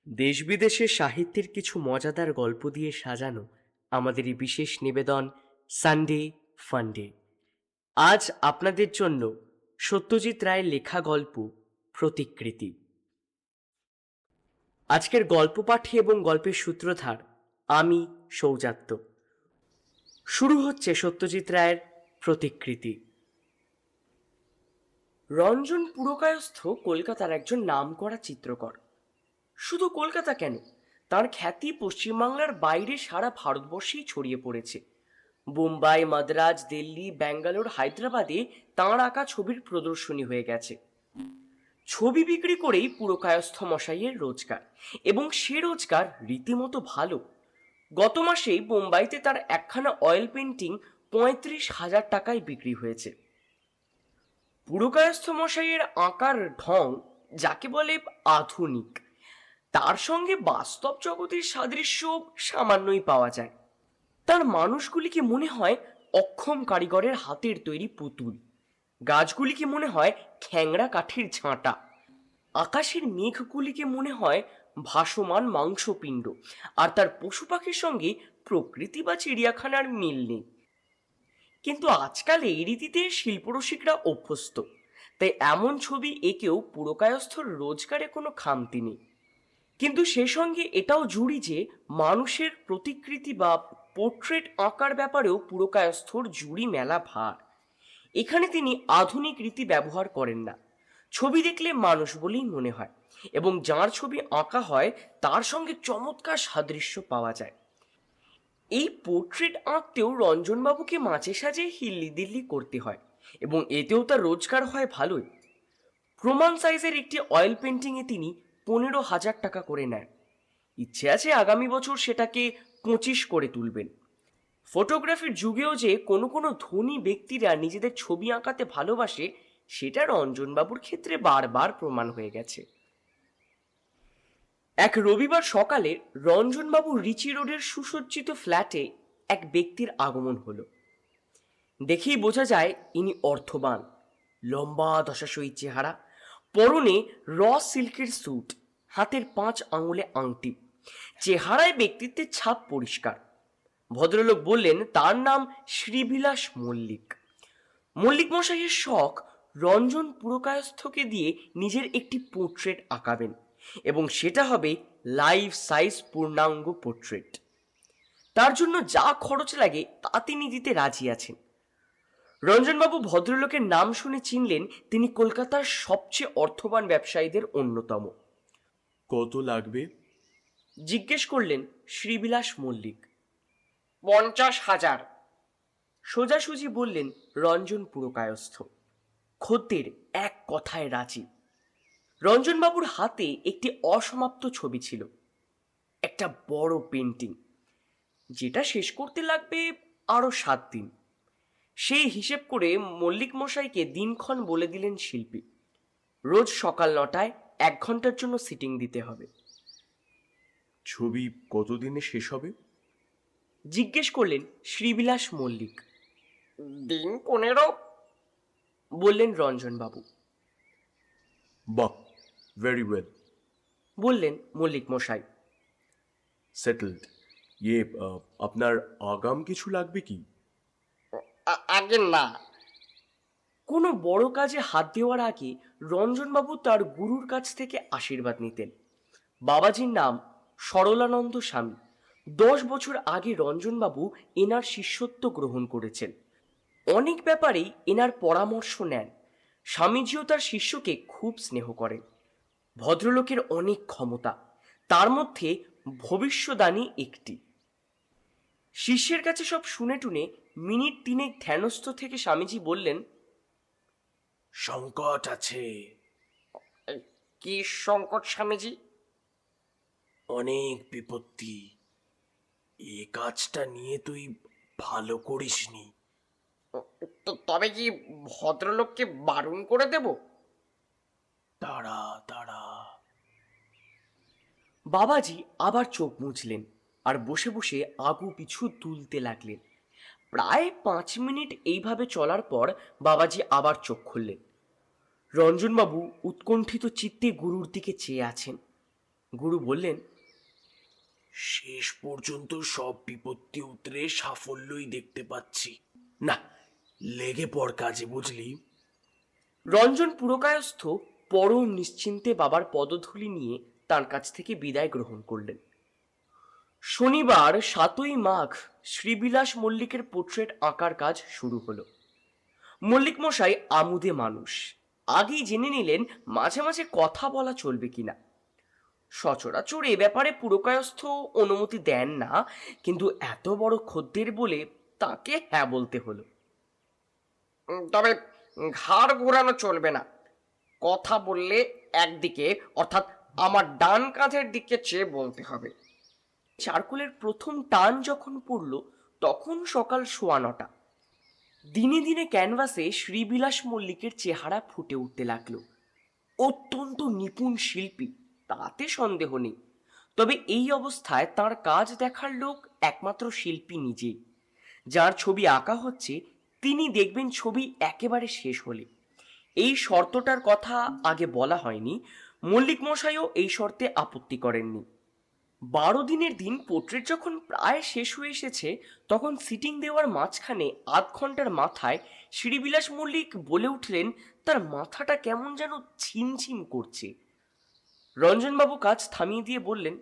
দেশ বিদেশের সাহিত্যের কিছু মজাদার গল্প দিয়ে সাজানো আমাদের এই বিশেষ নিবেদন সানডে ফান্ডে। আজ আপনাদের জন্য সত্যজিৎ রায়ের লেখা গল্প প্রতিকৃতি। আজকের গল্প পাঠী এবং গল্পের সূত্রধার আমি সৌজাত্য। শুরু হচ্ছে সত্যজিৎ রায়ের প্রতিকৃতি। রঞ্জন পুরকায়স্থ কলকাতার একজন নামকরা চিত্রকর। শুধু কলকাতা কেন, তার খ্যাতি পশ্চিমবাংলার বাইরে সারা ভারতবর্ষেই ছড়িয়ে পড়েছে। বোম্বাই, মাদ্রাজ, দিল্লি, ব্যাঙ্গালোর, হায়দ্রাবাদে তাঁর আঁকা ছবির প্রদর্শনী হয়ে গেছে। ছবি বিক্রি করেই পুরকায়স্থ মশাইয়ের রোজগার, এবং সে রোজগার রীতিমতো ভালো। গত মাসেই বোম্বাইতে তার একখানা অয়েল পেন্টিং 35,000 টাকায় বিক্রি হয়েছে। পুরকায়স্থ মশাইয়ের আঁকার ঢং যাকে বলে আধুনিক, তার সঙ্গে বাস্তব জগতের সাদৃশ্য সামান্যই পাওয়া যায়। তার মানুষগুলিকে মনে হয় অক্ষম কারিগরের হাতের তৈরি পুতুল, গাছগুলিকে মনে হয় খ্যাংড়া কাঠের ঝাঁটা, আকাশের মেঘগুলিকে মনে হয় ভাসমান মাংসপিণ্ড, আর তার পশু পাখির সঙ্গে প্রকৃতি বা চিড়িয়াখানার মিল নেই। কিন্তু আজকাল এই রীতিতে শিল্পরসিকরা অভ্যস্ত, তাই এমন ছবি এঁকেও পুরকায়স্থর রোজগারে কোনো খামতি নেই। কিন্তু সে সঙ্গে এটাও জুড়ি যে মানুষের প্রতিকৃতি বা পোর্ট্রেট আঁকার ব্যাপারেও পুরকায়স্থর জুড়ি মেলা ভার। এখানে তিনি আধুনিক রীতি ব্যবহার করেন না। ছবি দেখলে মানুষ বলেই মনে হয়, এবং যার ছবি আঁকা হয় তার সঙ্গে চমৎকার সাদৃশ্য পাওয়া যায়। এই পোর্ট্রেট আঁকতেও রঞ্জনবাবুকে মাঝে সাঝে হিল্লি দিল্লি করতে হয়, এবং এতেও তার রোজগার হয় ভালোই। প্রমাণ সাইজের একটি অয়েল পেন্টিংয়ে তিনি 15,000 টাকা করে নেন। ইচ্ছে আছে আগামী বছর সেটাকে 25 করে তুলবেন। ফটোগ্রাফির যুগেও যে কোনো কোনো ধনী ব্যক্তিরা নিজেদের ছবি আঁকাতে ভালোবাসে, সেটা রঞ্জনবাবুর ক্ষেত্রে বারবার প্রমাণ হয়ে গেছে। এক রবিবার সকালে রঞ্জনবাবু রিচি রোডের সুসজ্জিত ফ্ল্যাটে এক ব্যক্তির আগমন হলো। দেখেই বোঝা যায় ইনি অর্থবান। লম্বা দশাশয়ী চেহারা, পরনে র সিল্কের স্যুট, হাতের 5 আঙুলে আংটি, চেহারায় ব্যক্তিত্বের ছাপ পরিষ্কার। ভদ্রলোক বললেন তার নাম শ্রীবিলাস মল্লিক। মল্লিক মশাইয়ের শখ রঞ্জন পুরকায়স্থকে দিয়ে নিজের একটি পোর্ট্রেট আঁকাবেন, এবং সেটা হবে লাইফ সাইজ পূর্ণাঙ্গ পোর্ট্রেট। তার জন্য যা খরচ লাগে তা তিনি দিতে রাজি আছেন। রঞ্জনবাবু ভদ্রলোকের নাম শুনে চিনলেন তিনি কলকাতার সবচেয়ে অর্থবান ব্যবসায়ীদের অন্যতম। কত লাগবে? জিজ্ঞেস করলেন শ্রীবিলাস মল্লিক। 50,000, সোজাসুজি বললেন রঞ্জন পুরকায়স্থ। খদ্দের এক কথায় রাজি। রঞ্জনবাবুর হাতে একটি অসমাপ্ত ছবি ছিল, একটা বড় পেন্টিং, যেটা শেষ করতে লাগবে আরো 7 দিন। সেই হিসেব করে মল্লিক মশাইকে দিনক্ষণ বলে দিলেন শিল্পী। রোজ সকাল 9টায় 1 ঘন্টার জন্য সিটিং দিতে হবে। ছবি কতদিনে শেষ হবে? জিজ্ঞেস করলেন শ্রীবিলাস মল্লিক। দিন 15, বললেন রঞ্জনবাবু। বাহ, ভেরি ওয়েল, বললেন মল্লিক মশাই। সেটেলড। আপনার আগাম কিছু লাগবে কি? আগে না। কোনো বড় কাজে হাত দেওয়ার আগে রঞ্জনবাবু তার গুরুর কাছ থেকে আশীর্বাদ নিতেন। বাবাজির নাম সরলানন্দ স্বামী। 10 বছর আগে রঞ্জনবাবু এনার শিষ্যত্ব গ্রহণ করেছেন। অনেক ব্যাপারেই এনার পরামর্শ নেন। স্বামীজিও তার শিষ্যকে খুব স্নেহ করেন। ভদ্রলোকের অনেক ক্ষমতা, তার মধ্যে ভবিষ্যদ্বাণী একটি। শিষ্যের কাছে সব শুনে টুনে মিনিট 3 ধ্যানস্থ থেকে স্বামীজি বললেন, সংকট আছে। কি সংকট স্বামীজি? অনেক বিপত্তি। এ কাজটা নিয়ে তুই ভালো করিসনি। তবে কি ভদ্রলোককে বারণ করে দেব? দাঁড়া দাঁড়া। বাবাজি আবার চোখ মুছলেন আর বসে বসে আগু পিছু তুলতে লাগলেন। প্রায় 5 মিনিট এইভাবে চলার পর বাবাজি আবার চোখ খুললেন। রঞ্জনবাবু উৎকণ্ঠিত চিত্তে গুরুর দিকে চেয়ে আছেন। গুরু বললেন, শেষ পর্যন্ত সব বিপত্তি উতরে সাফল্যই দেখতে পাচ্ছি। না, লেগে পড় কাজে, বুঝলি? রঞ্জন পুরকায়স্থ পরম নিশ্চিন্তে বাবার পদধূলি নিয়ে তার কাছ থেকে বিদায় গ্রহণ করলেন। শনিবার 7ই মাঘ শ্রীবিলাস মল্লিকের পোর্ট্রেট আঁকার কাজ শুরু হলো। মল্লিক মশাই আমুদে মানুষ, আগেই জেনে নিলেন মাঝে মাঝে কথা বলা চলবে কিনা। সচরাচর এ ব্যাপারে পুরকায়স্থ অনুমতি দেন না, কিন্তু এত বড় খদ্দের বলে তাকে হ্যাঁ বলতে হলো। তবে ঘাড় ঘোরানো চলবে না, কথা বললে একদিকে, অর্থাৎ আমার ডান কাঁধের দিকে চেয়ে বলতে হবে। চারকোলের প্রথম টান যখন পড়ল তখন সকাল 9:15। দিনে দিনে ক্যানভাসে শ্রীবিলাস মল্লিকের চেহারা ফুটে উঠতে লাগলো। অত্যন্ত নিপুণ শিল্পী, তাতে সন্দেহ নেই। তবে এই অবস্থায় তার কাজ দেখার লোক একমাত্র শিল্পী নিজেই। যার ছবি আঁকা হচ্ছে তিনি দেখবেন ছবি একেবারে শেষ হলে। এই শর্তটার কথা আগে বলা হয়নি, মল্লিক মশাইও এই শর্তে আপত্তি করেননি। 12 দিনের দিন পোর্ট্রেট যখন প্রায় শেষ হয়ে এসেছে তখন সিটিং দেওয়ার মাঝখানে আধ ঘন্টার মাথায় শ্রীবিলাস মল্লিক বলে উঠলেন তার মাথাটা কেমন যেন ছিমছিম করছে। রঞ্জনবাবু কাজ থামিয়ে দিয়ে বললেন,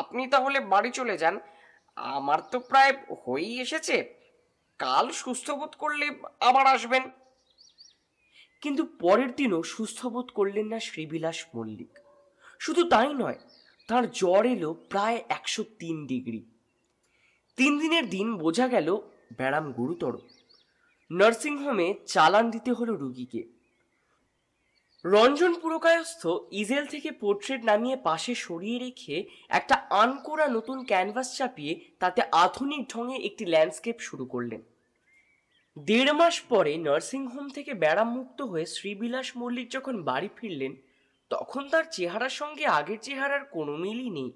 আপনি তাহলে বাড়ি চলে যান, আমার তো প্রায় হয়েই এসেছে, কাল সুস্থ বোধ করলে আবার আসবেন। কিন্তু পরের দিনও সুস্থ বোধ করলেন না শ্রীবিলাস মল্লিক। শুধু তাই নয়, তার জ্বর এলো প্রায় 103 ডিগ্রি। 3 দিনের দিন বোঝা গেল ব্যারাম গুরুতর। নার্সিংহোমে চালান দিতে হলো রুগীকে। রঞ্জন পুরকায়স্থ ইজেল থেকে পোর্ট্রেট নামিয়ে পাশে সরিয়ে রেখে একটা আনকোরা নতুন ক্যানভাস চাপিয়ে তাতে আধুনিক ঢঙে একটি ল্যান্ডস্কেপ শুরু করলেন। 1.5 মাস পরে নার্সিংহোম থেকে ব্যারাম মুক্ত হয়ে শ্রীবিলাস মল্লিক যখন বাড়ি ফিরলেন তখন তার চেহারার সঙ্গে আগের চেহারার কোনো মিলই নেই।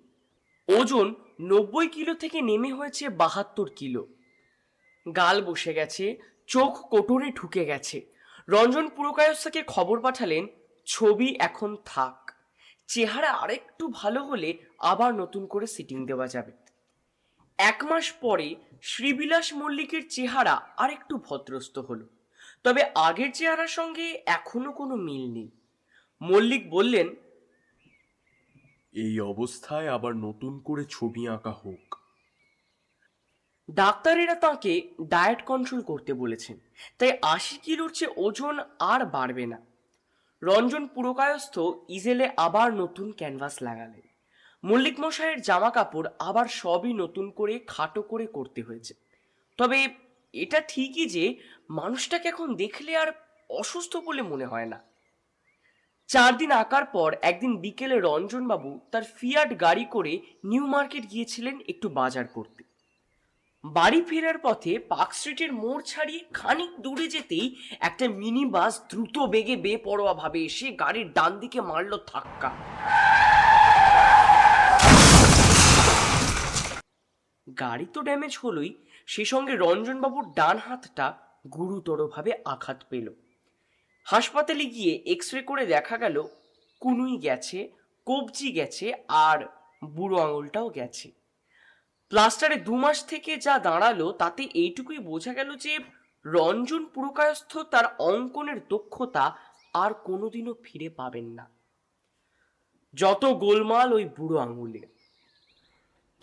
ওজন 90 কিলো থেকে নেমে হয়েছে 72 কিলো। গাল বসে গেছে, চোখ কোটরে ঢুকে গেছে। রঞ্জন পুরকায়স্থকে খবর পাঠালেন ছবি এখন থাক, চেহারা আরেকটু ভালো হলে আবার নতুন করে সিটিং দেওয়া যাবে। 1 মাস পরে শ্রীবিলাস মল্লিকের চেহারা আরেকটু ভদ্রস্ত হলো, তবে আগের চেহারার সঙ্গে এখনো কোনো মিল নেই। মল্লিক বললেন, এই অবস্থায় আবার নতুন করে ছবি আঁকা হোক। ডাক্তারেরা তাকে ডায়েট কন্ট্রোল করতে বলেছেন, তাই 80 কিলোর চেয়ে ওজন আর বাড়বে না। রঞ্জন পুরকায়স্থ ইজেলে আবার নতুন ক্যানভাস লাগালেন। মল্লিক মশাইয়ের জামা কাপড় আবার সবই নতুন করে খাটো করে করতে হয়েছে। তবে এটা ঠিকই যে মানুষটাকে এখন দেখলে আর অসুস্থ বলে মনে হয় না। 4 দিন আঁকার পর একদিন বিকেলে রঞ্জনবাবু তার ফিয়াট গাড়ি করে নিউ মার্কেট গিয়েছিলেন একটু বাজার করতে। বাড়ি ফেরার পথে পার্ক স্ট্রিটের মোড় ছাড়িয়ে খানিক দূরে যেতেই একটা মিনি বাস দ্রুত বেগে বেপরোয়া ভাবে এসে গাড়ির ডান দিকে মারল ধাক্কা। গাড়ি তো ড্যামেজ হলোই, সে সঙ্গে রঞ্জনবাবুর ডান হাতটা গুরুতরভাবে আঘাত পেল। হাসপাতালে গিয়ে এক্স রে করে দেখা গেল কুনুই গেছে, কবজি গেছে আর বুড়ো আঙুলটাও গেছে। প্লাস্টারে 2 মাস থেকে যা দাঁড়ালো তাতে এইটুকুই বোঝা গেল যে রঞ্জন পুরকায়স্থ তার অঙ্কনের দক্ষতা আর কোনোদিনও ফিরে পাবেন না। যত গোলমাল ওই বুড়ো আঙুলে।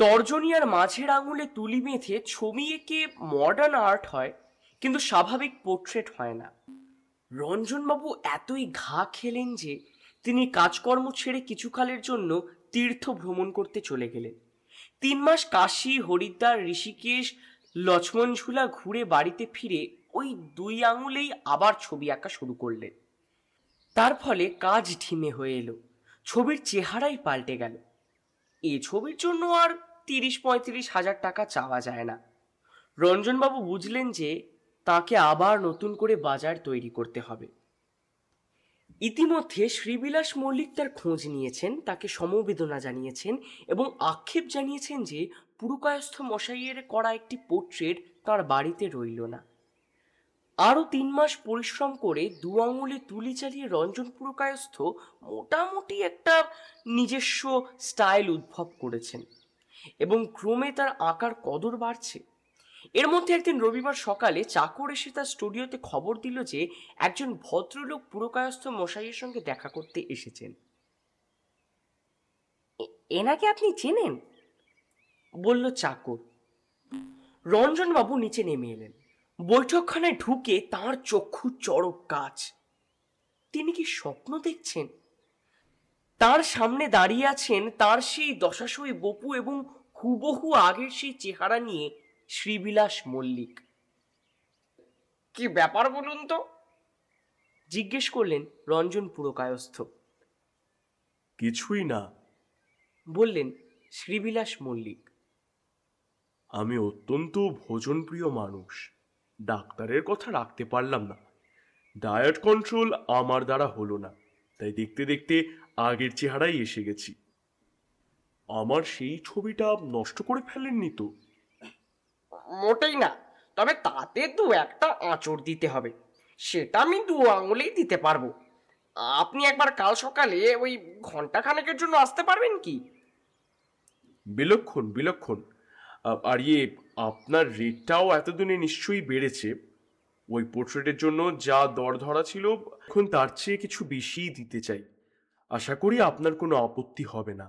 তর্জনী আর মাঝের আঙুলে তুলি বেঁধে ছবি এঁকে মডার্ন আর্ট হয়, কিন্তু স্বাভাবিক পোর্ট্রেট হয় না। রঞ্জনবাবু এতই ঘা খেলেন যে তিনি কাজকর্ম ছেড়ে কিছুকালের জন্য তীর্থ ভ্রমণ করতে চলে গেলেন। 3 মাস কাশী, হরিদ্বার, ঋষিকেশ, লক্ষ্মণঝুলা ঘুরে বাড়িতে ফিরে ওই 2 আঙুলেই আবার ছবি আঁকা শুরু করলেন। তার ফলে কাজ ঢিমে হয়ে এলো, ছবির চেহারাই পাল্টে গেল। এই ছবির জন্য আর 30-35 হাজার টাকা চাওয়া যায় না। রঞ্জনবাবু বুঝলেন যে তাকে আবার নতুন করে বাজার তৈরি করতে হবে। ইতিমধ্যে শ্রীবিলাস মল্লিক তার খোঁজ নিয়েছেন, তাকে সমবেদনা জানিয়েছেন এবং আক্ষেপ জানিয়েছেন যে পুরকায়স্থ মশাইয়ের করা একটি পোর্ট্রেট তার বাড়িতে রইল না। আরো 3 মাস পরিশ্রম করে 2 আঙুলে তুলি চালিয়ে রঞ্জন পুরকায়স্থ মোটামুটি একটা নিজস্ব স্টাইল উদ্ভব করেছেন এবং ক্রমে তার আঁকার কদর বাড়ছে। এর মধ্যে একদিন রবিবার সকালে চাকর এসে তার স্টুডিওতে খবর দিল যে একজন ভদ্রলোক পুরকায়স্থ মশাইয়ের সঙ্গে দেখা করতে এসেছেন। এনাকে আপনি চেনেন? বলল চাকর। রঞ্জনবাবু নিচে নেমে এলেন। বৈঠকখানায় ঢুকে তার চক্ষু চড়ক গাছ। তিনি কি স্বপ্ন দেখছেন? তার সামনে দাঁড়িয়ে আছেন তার সেই দশাশই বপু এবং হুবহু আগের সেই চেহারা নিয়ে শ্রীবিলাস মল্লিক। কি ব্যাপার বলুন তো? জিজ্ঞেস করলেন রঞ্জন পুরকায়স্থ। কিছুই না, বললেন শ্রীবিলাস মল্লিক। আমি অত্যন্ত ভোজনপ্রিয় মানুষ, ডাক্তারের কথা রাখতে পারলাম না। ডায়েট কন্ট্রোল আমার দ্বারা হলো না, তাই দেখতে দেখতে আগের চেহারাই এসে গেছি। আমার সেই ছবিটা নষ্ট করে ফেলেননি তো? মোটেই না, তবে তাতে 2-1টা আঁচড় দিতে হবে। সেটা আমি 2 আঙুলেই দিতে পারবো। আপনি একবার কাল সকালে ওই ঘন্টাখানেকের জন্য আসতে পারবেন কি? বিলক্ষণ বিলক্ষণ। আর আপনার রেটটাও এতদিনে নিশ্চয়ই বেড়েছে। ওই পোর্ট্রেটের জন্য যা দর ধরা ছিল এখন তার চেয়ে কিছু বেশিই দিতে চাই। আশা করি আপনার কোনো আপত্তি হবে না।